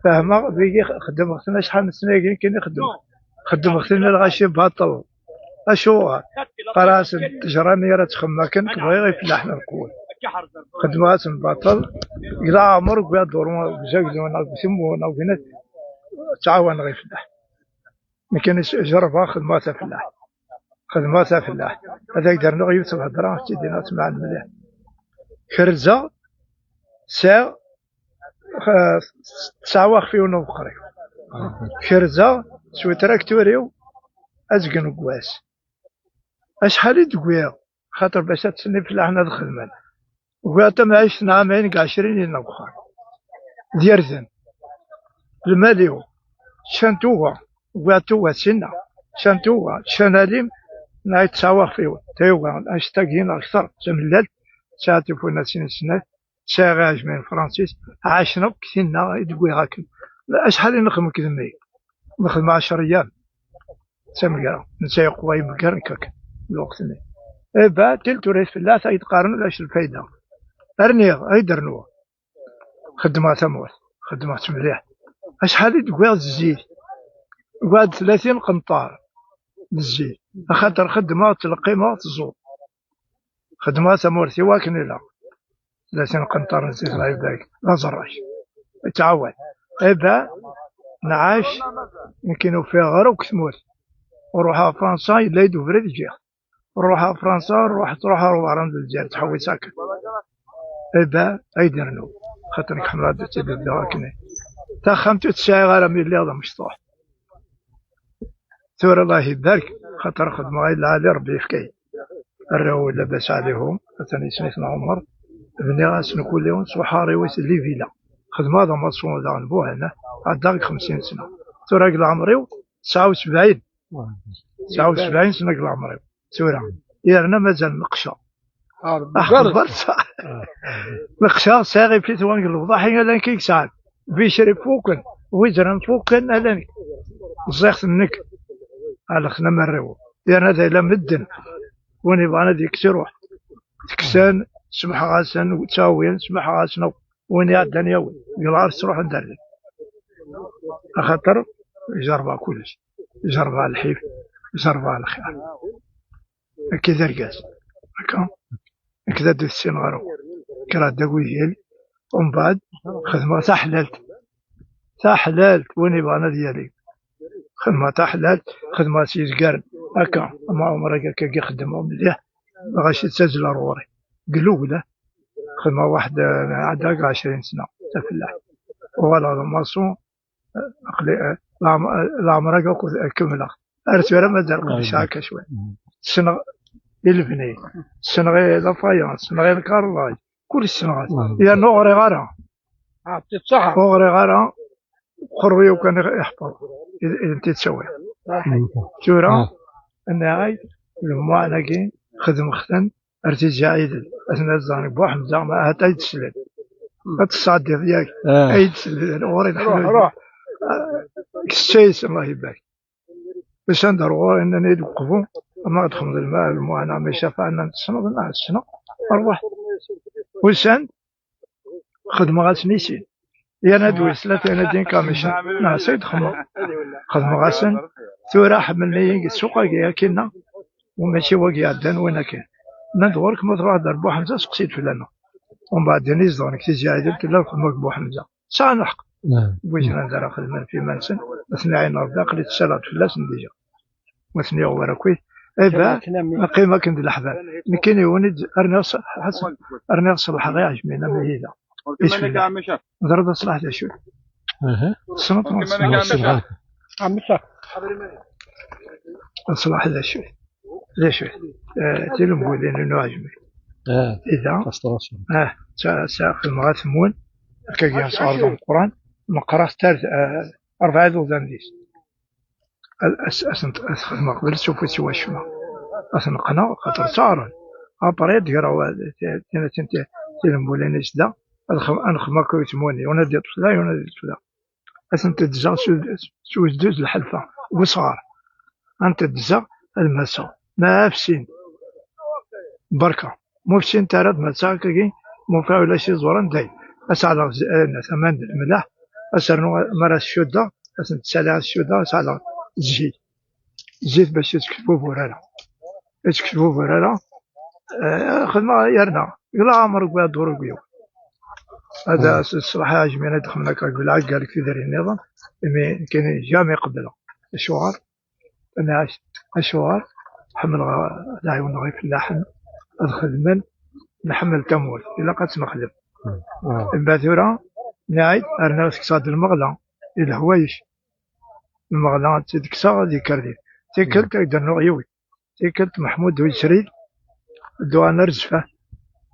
فاهمة بيجي خدم اختنا شحال من سنة كاين خدم اختنا الغاشي باطل اشو قراص التجراني راه تخمى كان كبغي غير فلاحنا القول خدمات باطل إذا عمر بها دور بزاف بسمونا وبينا تعاون غير فلاح ما كانش جربها خدماتها فلاح خدماتها فلاح هذاك درنا غير يوسف هضره تيدينا تسمع المليح كرزه ساغ تسعواخ فيه ونبقري كرزه شوي تراكتوريو ازقن قواس اشحال تقويا خاطر باش تسني فلاح هنا الخدمه وقعدت تم عشت عامين كاع 20 لنا بخار ديرزن الماليو شانتوها وقعدتوها سنة شانتوها شناليم نايت تساوغ فيه تيوغا اشتاقين اكثر تملل ساتفونا سنة ساغاج من فرانسيس عاشنا كثيرنا يدقوي هاكن اشحال نخدم كذمي نخدم 10 ايام سمقرا نسايق قواي مقرن كاك الوقت ني با تلتو ريس في الله يتقارنوا لاش الفايدة ارنيغ اي درنوه خدمات اموال خدمات مليح اشحال يدقوي الزيت وقعد 30 قنطار الزيت خاطر خدمات القيمة تزور خدمات امورتي واكن لا 30 قنطار نزيد الله يبارك لا زراش يتعود با نعاش يمكنوا فيها غير وكتموت وروحها فرنسا لا يدو فريد جيخ روحها فرنسا تروح عند الجزائر تحوي ساكن با ايدرنو خاطر حملات تبدا هكني تا 95 غير ملي هذا مشطوح ثور الله يبارك خاطر خدمة غير العالي ربي يفكي الراو لاباس عليهم ثاني سميتنا عمر بني غاسن كل يوم صحاري ويس لي فيلا خدمة هذا مصون هذا نبوه هنا عداك 50 سنة ثور راجل عمري 79 79 سنة راجل عمري ثورة يرنا مازال نقشة أخبرت نقشة صاغي في توانق الوضاحي هذا كيك ساعد بيشري فوكن ويزرن فوكن هذا زيخت النك على خنا مريو يرنا ذا إلى مدن وين يبغانا ديك تروح تكسان سمح غاسن وتساوين سمح غاسن وين يعدن يوي يلعب تروح ندري خاطر يجربها كلش يجربها الحيف يجربها الخير كذا رقاس هكا كذا دوز السنغارو كرا داويهيل ومن بعد خدمة تاع حلالت وين يبغانا ديالي خدمة تاع حلالت خدمة سيزقارن هكا ما عمرك هكا يخدمهم مليح ماغاش تسجل روري قلوله خدمة واحدة عندها 20 سنة تاع فلاح ولا ماسون العمرك كملها ارسل مازال قديش هكا شوي السنة الفني السنة غير لافايونس السنة غير الكارلاج كل السنوات يا نغري غارة نغري غارة قروي وكان يحفظ إذا أنت تسوي شورا النهاية المعنا كي خدم ختن ارتجاع يدل أثناء الزانق بوحم زعما هتا يتسلل هتصادق ديالك يتسلل غوري روح كسيس الله يبارك باش ندير غوري أنني يوقفوا أما تخمد الماء المعنا ما يشافعنا السنة ضنا السنة أروح وسان خدمة غاسنيسين يا ندوي 30 كاميشن نعسيد خدمة غاسن ثورة حملني السوق كنا وماشي واقي عدن وين كان ندور كما تروح دار بو حمزة سقسيت فلانا ومن بعد نيزدون كتيجي عيدل تلا خدمة بو حمزة ساعة نحق بويش ندير خدمة في منسن اثني عين ربي قريت السلات فلاس نديجا واثني غوارا كويس ايبا قيمة كند الأحباب مكيني ونيد أرني صلح غير عجمينا مهيدا بسم الله ضرب صلاح ذا شوي صلاح صلاح ذا شوي تلم بولين إنه عجمي إذا ساخذ مغات ثمون كي صار ضم القرآن مقرأ ثالث 4 ذوذان ديس ما قبل شوفوا سوا شما أثنقنا خاطر صارن أبريد يقراو تلم بولين إسدا أنخما كويتموني ونادي طفلا ونادي طفلا أنت تجا سو دوز الحلفة وصغار أنت تجا المسا ما فسين بركة مو فسين تارد مسا كي مو فيها ولا شي زوران داي أسعى الناس أمان الملاح أسرنو مرة الشدة أسن تسالي على الشدة على الزيت باش يتكتبو فورارا يتكتبو فورارا خدمة يرنا يلا عمر قوي دور قوي هذا الصراحة عجبني دخلنا كقول قال لك في ذري النظام مي كان جامي قبله الشوار أنا الشوار حمل العيون غير في اللحم الخدمة نحمل تمويل إلا قد نخدم الباثورة نعيد أرنا صاد المغلا الهوايش المغلا تكسا ذكر تكلت درنا غيوي تكلت محمود ويسريد دو نرزفه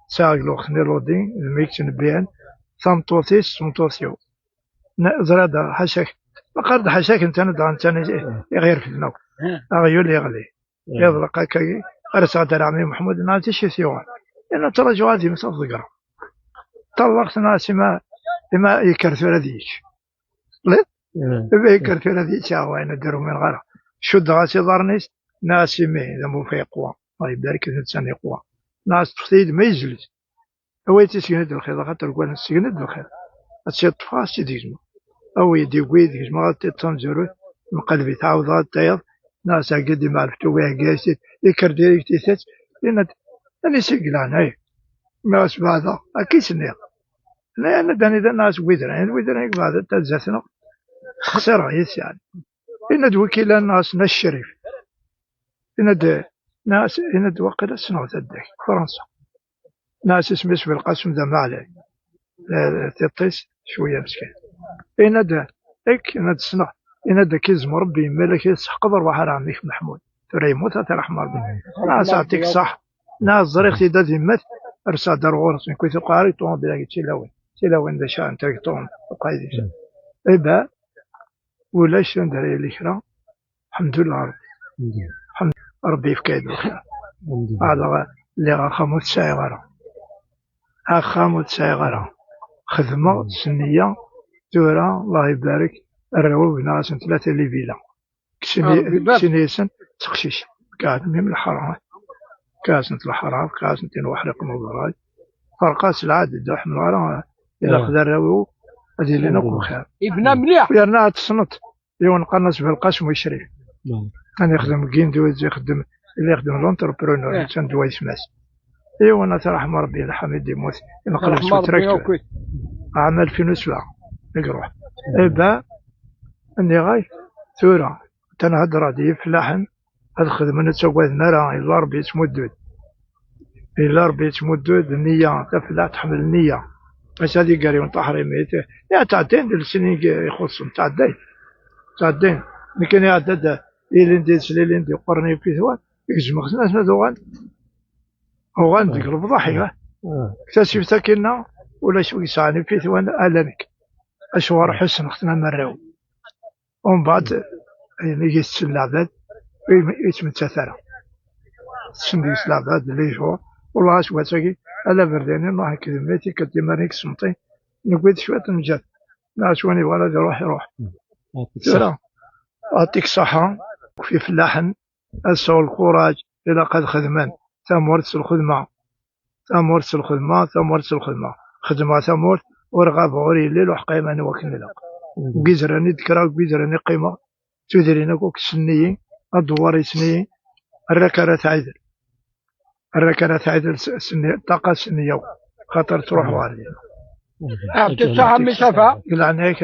ساق لو خني لودين الميكس نبيان سامطوسيس سمطوسيو زرادة حشاك بقرد حشاك انت غير في النوم اغيول يغلي يضرق كي ارسل عمي محمود نالتي شي سيوان لانه ترى جوازي مصدقه طلقت ناسي ما يكرثوا هذيك ما يكرثوا هذيك وين نديروا من غيره شد غاسي ضرنيس ناسي مي ذا مو في قوه الله يبارك الانسان قوه ناس تفيد ما يجلس هو تسكند الخير خاطر قلنا تسكند الخير هادشي طفاس تيديزمو او يدي ويد كيما تنزرو من قلبي تعوضات تايض ناس قدي ما عرفتو ويه قاسي يكر ديريكتيسات لان انا سيقلان هاي ما اسمع هذا اكيد سنيا انا داني ذا ناس ويدرين بعد تزاتنا خسر يسال ان دوكيل الناس الشريف ان ناس ان دوكيل سنو تدك فرنسا ناس اسمه بالقسم ذا ما عليه تطيس شويه مسكين إن دا إن تسنع إن دا كيز مربي ملك يسحق ضرب حراميك محمود ترى يموت ترحم ربي ناس أعطيك صح ناس زريختي دا ذمت أرسال درغورس من كويت قاري طون بلاقي تلاوين دا شان ترك طون قايد شان إبا ولا شان دري الإخرى الحمد لله ربي الحمد ربي في كيد الخير هذا اللي خموت سايغرا خموت سايغرا خدمة سنية تورا الله يبارك الرواب ناس ثلاثة اللي فيلا كسنيسن تقشيش قاعد من الحرام كاسنة الحرام كاسنة وحرق مضراي فرقاس العادة دوح من الغرام إلا خذا الرواب هذه اللي نقول خير ابن مليح ويرنا تصنت يون قنص بالقسم ويشري كان يخدم كين دويز يخدم اللي يخدم لونتربرونور كان دويز ماس ايوا انا ترحم ربي الحميد يموت ينقلب سوتريك عام 2007 نقروح إبا أني غاي ثورة تنهدر دي فلاحن هاد خدمة نتسوى نرى إلا ربي تمدد إلا ربي تمدد النية تفلاح تحمل النية باش هادي قاري ونطحري ميته يا تعدين ديال السنين يخصهم تعدين لكن يعدد إلين سليلين قرني في ثوان يجمع خصنا ثوان هو عندك الفضحية اكتشفت كنا ولا شو يسعني في ثوان ألمك أشوار حسن اختنا مراو ومن بعد يعني يسل العباد يتمتثر سندي يسل العباد اللي شو والله شو تاكي ألا برداني الله كلماتي كديما سمطي نقول شوية نجات ناس واني ولد يروح ترى أعطيك صحة في فلاحن أسعو الكوراج إلى قد خدمان ثمورت الخدمة خدمة ثمورت ورغب غوري الليل وحقيمة نوكن لك وقيزراني ذكرى وقيزراني قيمة تدرينا كوك سنيين الدواري سنيين الركنة عيدل سنية طاقة سنية خاطر تروح والي أعطي الصحة مسافة قل عنك